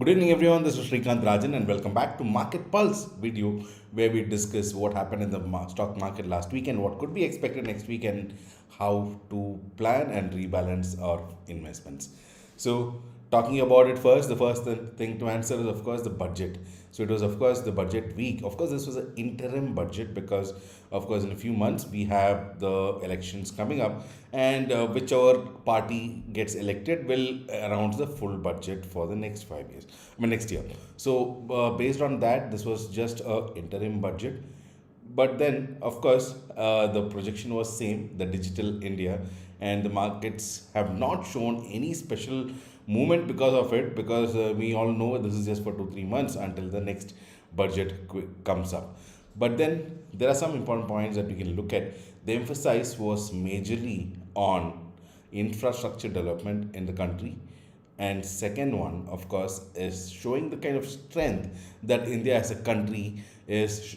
Good evening, everyone. This is Srikanth Rajan, and welcome back to Market Pulse video, where we discuss what happened in the stock market last week and what could be expected next week, and how to plan and rebalance our investments. So, talking about it first, the first thing to answer is, of course, the budget. So, it was, of course, the budget week. Of course, this was an interim budget because, of course, in a few months we have the elections coming up, and whichever party gets elected will announce the full budget for the next 5 years. I mean, next year. So, based on that, this was just a interim budget. But then, of course, the projection was same, the digital India, and the markets have not shown any special movement because of it, because we all know this is just for 2 3 months until the next budget comes up. But then there are some important points that we can look at. The emphasis was majorly on infrastructure development in the country, and second one, of course, is showing the kind of strength that India as a country is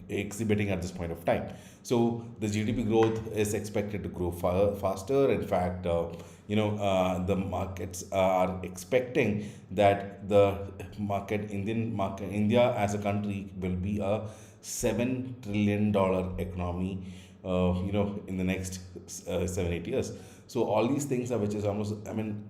exhibiting at this point of time. So the GDP growth is expected to grow faster. In fact, the markets are expecting that the Indian market, India as a country, will be a $7 trillion economy, in the next 7 8 years. So all these things are, which is almost, I mean,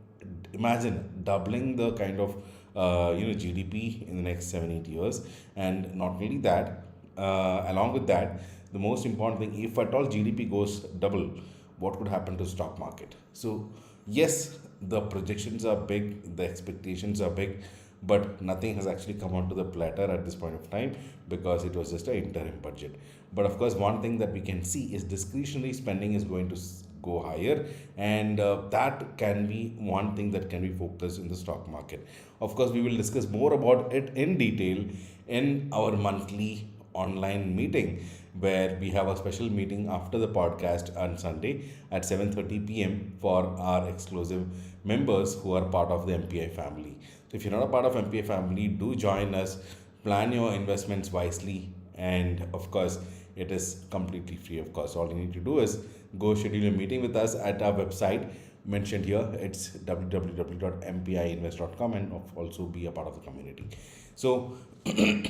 imagine doubling the kind of GDP in the next 7 8 years. And not only that, along with that, the most important thing, if at all GDP goes double, what could happen to stock market? So yes, the projections are big, the expectations are big, but nothing has actually come onto the platter at this point of time, because it was just an interim budget. But of course, one thing that we can see is discretionary spending is going to go higher, and that can be one thing that can be focused in the stock market. Of course, we will discuss more about it in detail in our monthly online meeting, where we have a special meeting after the podcast on Sunday at 7:30 p.m. for our exclusive members who are part of the MPI family. So if you're not a part of MPI family, do join us, plan your investments wisely, and of course, it is completely free. Of course, all you need to do is go schedule a meeting with us at our website mentioned here. It's www.mpiinvest.com, and also be a part of the community. So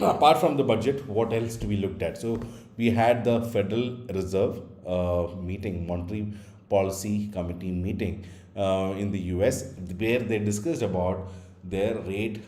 apart from the budget, what else do we looked at? So we had the Federal Reserve meeting, Monetary Policy Committee meeting in the US, where they discussed about their rate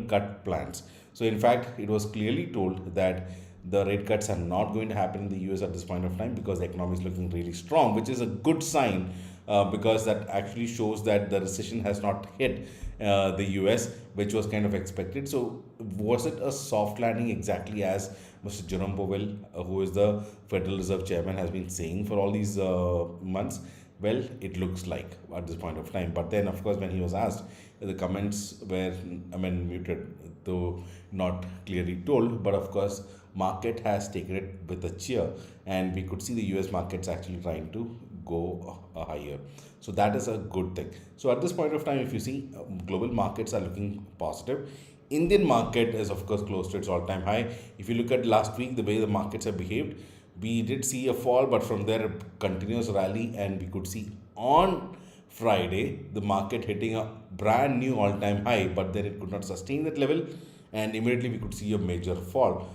cut plans. So in fact, it was clearly told that the rate cuts are not going to happen in the US at this point of time, because the economy is looking really strong, which is a good sign, because that actually shows that the recession has not hit the US, which was kind of expected. So was it a soft landing, exactly as Mr. Jerome Powell, who is the Federal Reserve Chairman, has been saying for all these months? Well, it looks like at this point of time. But then, of course, when he was asked, the comments were, I mean, muted, though not clearly told. But of course, market has taken it with a cheer, and we could see the US markets actually trying to go higher. So that is a good thing. So at this point of time, if you see, global markets are looking positive. Indian market is, of course, close to its all-time high. If you look at last week, the way the markets have behaved, we did see a fall, but from there, a continuous rally, and we could see on Friday the market hitting a brand new all-time high, but then it could not sustain that level, and immediately we could see a major fall.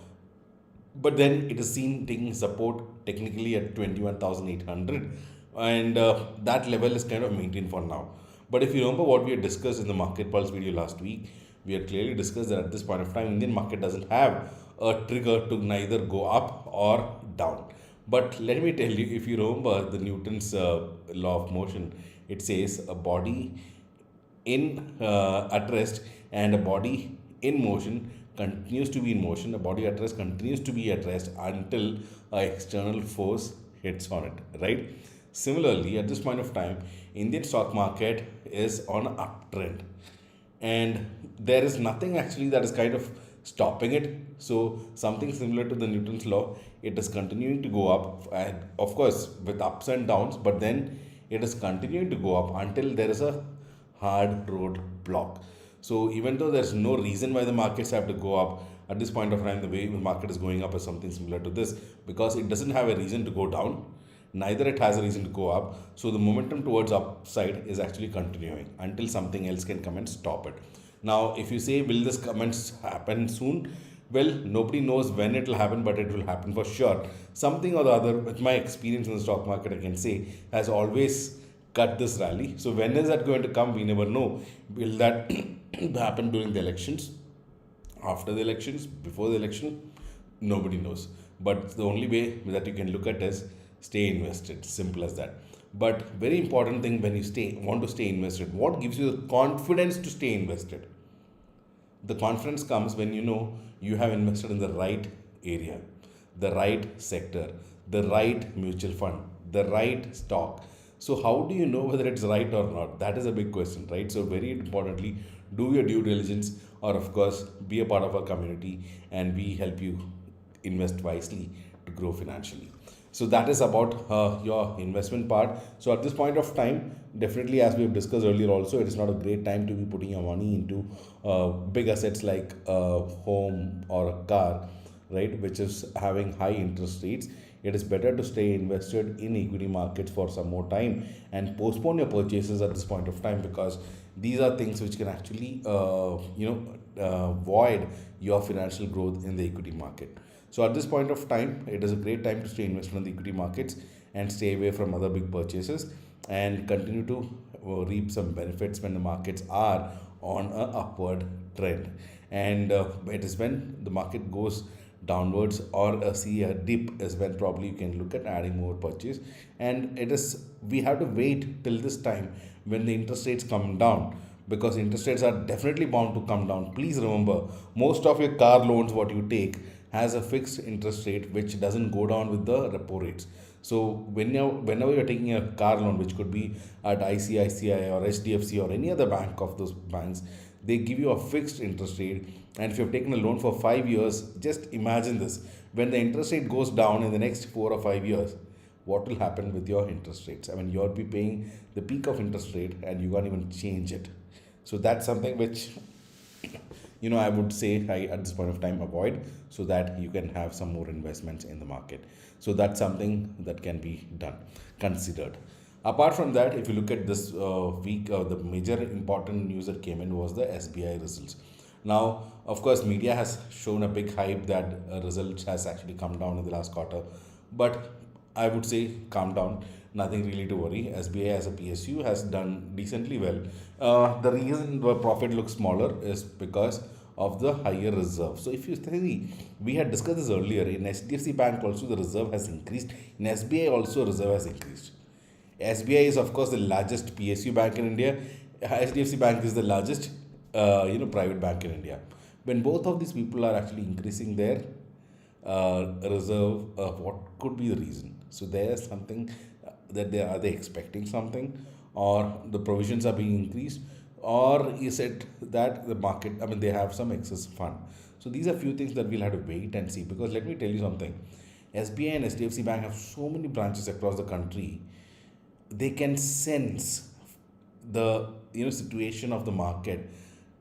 But then it is seen taking support technically at 21,800, and that level is kind of maintained for now. But if you remember what we had discussed in the Market Pulse video last week, we had clearly discussed that at this point of time, Indian market doesn't have a trigger to neither go up or down. But let me tell you, if you remember the Newton's law of motion, it says a body in at rest and a body in motion continues to be in motion. A body at rest continues to be at rest until an external force hits on it, right? Similarly, at this point of time, Indian stock market is on an uptrend, and there is nothing actually that is kind of stopping it. So something similar to the Newton's law, it is continuing to go up, and of course with ups and downs, but then it is continuing to go up until there is a hard road block. So even though there's no reason why the markets have to go up at this point of time, the way the market is going up is something similar to this, because it doesn't have a reason to go down, neither it has a reason to go up. So the momentum towards upside is actually continuing until something else can come and stop it. Now, if you say, will this comments happen soon? Well, nobody knows when it will happen, but it will happen for sure. Something or the other, with my experience in the stock market, I can say, has always cut this rally. So, when is that going to come? We never know. Will that happen during the elections? After the elections, before the election, nobody knows. But the only way that you can look at is stay invested. Simple as that. But very important thing, when you want to stay invested, what gives you the confidence to stay invested? The confidence comes when you know you have invested in the right area, the right sector, the right mutual fund, the right stock. So, how do you know whether it's right or not? That is a big question, right? So, very importantly, do your due diligence, or of course, be a part of our community, and we help you invest wisely to grow financially. So that is about your investment part. So at this point of time, definitely, as we have discussed earlier also, it is not a great time to be putting your money into big assets like a home or a car, right, which is having high interest rates. It is better to stay invested in equity markets for some more time and postpone your purchases at this point of time, because these are things which can actually void your financial growth in the equity market. So at this point of time, it is a great time to stay invested in the equity markets and stay away from other big purchases, and continue to reap some benefits when the markets are on a upward trend. And it is when the market goes downwards or see a dip is when probably you can look at adding more purchase. And it is, we have to wait till this time when the interest rates come down, because interest rates are definitely bound to come down. Please remember, most of your car loans what you take has a fixed interest rate which doesn't go down with the repo rates. So whenever you're taking a car loan, which could be at ICICI or HDFC or any other bank of those banks, they give you a fixed interest rate. And if you've taken a loan for 5 years, just imagine this: when the interest rate goes down in the next 4 or 5 years, what will happen with your interest rates? I mean, you'll be paying the peak of interest rate and you can't even change it. So that's something which I would say at this point of time avoid, so that you can have some more investments in the market. So that's something that can be done, considered. Apart from that, if you look at this week, the major important news that came in was the SBI results. Now, of course, media has shown a big hype that results has actually come down in the last quarter, but I would say calm down. Nothing really to worry. SBI as a PSU has done decently well. The reason the profit looks smaller is because of the higher reserve. So if you see, we had discussed this earlier. In HDFC Bank also the reserve has increased. In SBI also reserve has increased. SBI is of course the largest PSU bank in India. HDFC Bank is the largest private bank in India. When both of these people are actually increasing their reserve, what could be the reason? So there's something that they expecting something, or the provisions are being increased, or is it that the market, I mean, they have some excess fund? So these are few things that we'll have to wait and see, because let me tell you something: SBI and HDFC Bank have so many branches across the country. They can sense the situation of the market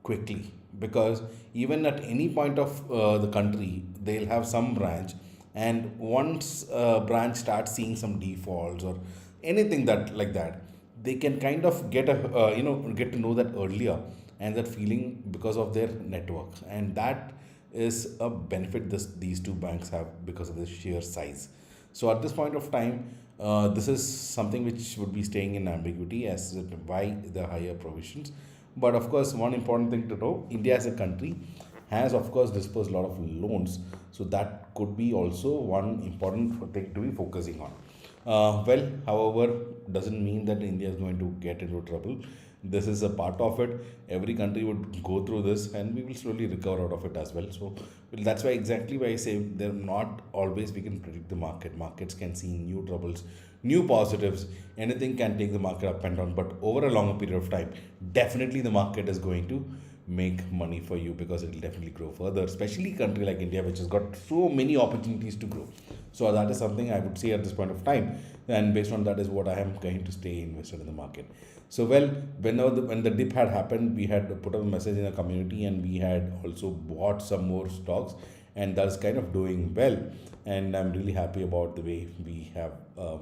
quickly, because even at any point of the country they'll have some branch, and once a branch starts seeing some defaults or anything that like that, they can kind of get to know that earlier, and that feeling because of their network. And that is a benefit these two banks have because of the sheer size. So at this point of time, this is something which would be staying in ambiguity as to why the higher provisions. But of course, one important thing to know: India as a country has of course dispersed a lot of loans, so that could be also one important thing to be focusing on. However, doesn't mean that India is going to get into trouble. This is a part of it. Every country would go through this, and we will slowly recover out of it as well. So that's why exactly why I say they're not always we can predict the market. Markets can see new troubles, new positives. Anything can take the market up and down, but over a longer period of time, definitely the market is going to make money for you, because it will definitely grow further, especially a country like India, which has got so many opportunities to grow. So that is something I would say at this point of time, and based on that is what I am going to stay invested in the market. So when the dip had happened, we had put up a message in the community, and we had also bought some more stocks, and that's kind of doing well. And I'm really happy about the way we have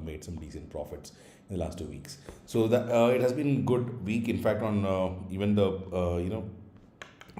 made some decent profits in the last 2 weeks. So that it has been good week. In fact, on even the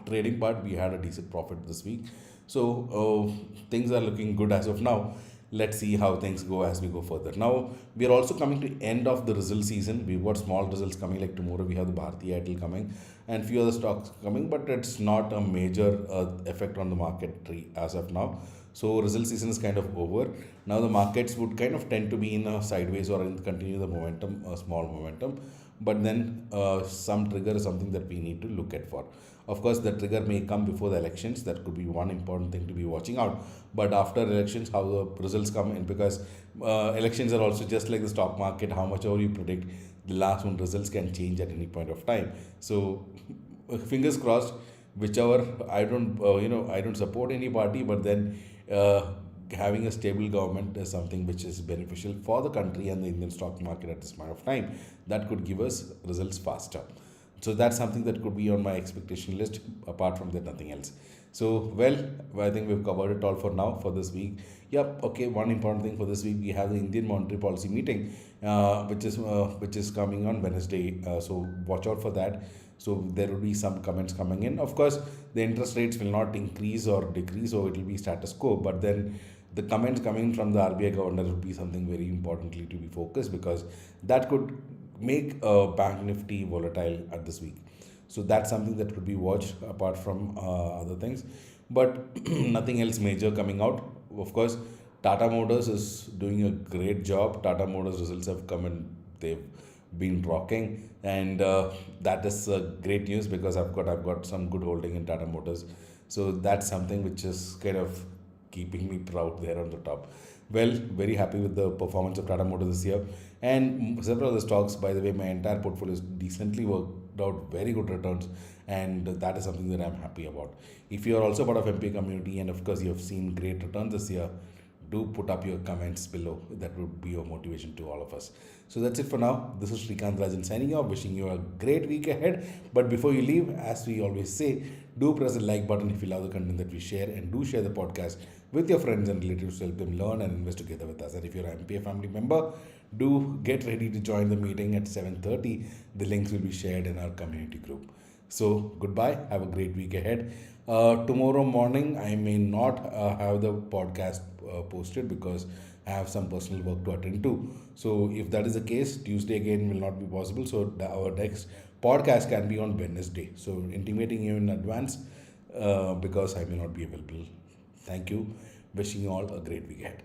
trading part, we had a decent profit this week. So things are looking good as of now. Let's see how things go as we go further. Now we are also coming to end of the result season. We've got small results coming, like tomorrow we have the Bharti Airtel coming and few other stocks coming, but it's not a major effect on the market tree as of now. So result season is kind of over. Now the markets would kind of tend to be in a sideways or continue the momentum, a small momentum. But then some trigger is something that we need to look at for. Of course, the trigger may come before the elections. That could be one important thing to be watching out. But after elections, how the results come in, because elections are also just like the stock market. How much ever you predict, the last one results can change at any point of time. So fingers crossed. Whichever, I don't support any party, but then having a stable government is something which is beneficial for the country and the Indian stock market at this point of time. That could give us results faster. So that's something that could be on my expectation list. Apart from that, nothing else. So, well, I think we've covered it all for now for this week. Yep. Okay. One important thing for this week, we have the Indian Monetary Policy meeting, which is coming on Wednesday. So watch out for that. So there will be some comments coming in. Of course, the interest rates will not increase or decrease, so it will be status quo. But then the comments coming from the RBI governor would be something very importantly to be focused, because that could make bank nifty volatile at this week. So that's something that could be watched apart from other things. But nothing else major coming out. Of course, Tata Motors is doing a great job. Tata Motors results have come and they've been rocking, and that is great news, because I've got some good holding in Tata Motors. So that's something which is kind of keeping me proud there on the top. Well, very happy with the performance of Tata Motors this year, and several other stocks. By the way, my entire portfolio is decently worked out, very good returns, and that is something that I'm happy about. If you are also part of MP community, and of course you have seen great returns this year, do put up your comments below. That would be your motivation to all of us. So that's it for now. This is Srikanth Rajan signing off, wishing you a great week ahead. But before you leave, as we always say, do press the like button if you love the content that we share, and do share the podcast with your friends and relatives to help them learn and invest together with us. And if you're an MPA family member, do get ready to join the meeting at 7:30. The links will be shared in our community group. So goodbye. Have a great week ahead. Tomorrow morning, I may not have the podcast posted, because I have some personal work to attend to. So if that is the case, Tuesday again will not be possible. So our next podcast can be on Wednesday. So intimating you in advance, because I may not be available. Thank you. Wishing you all a great week ahead.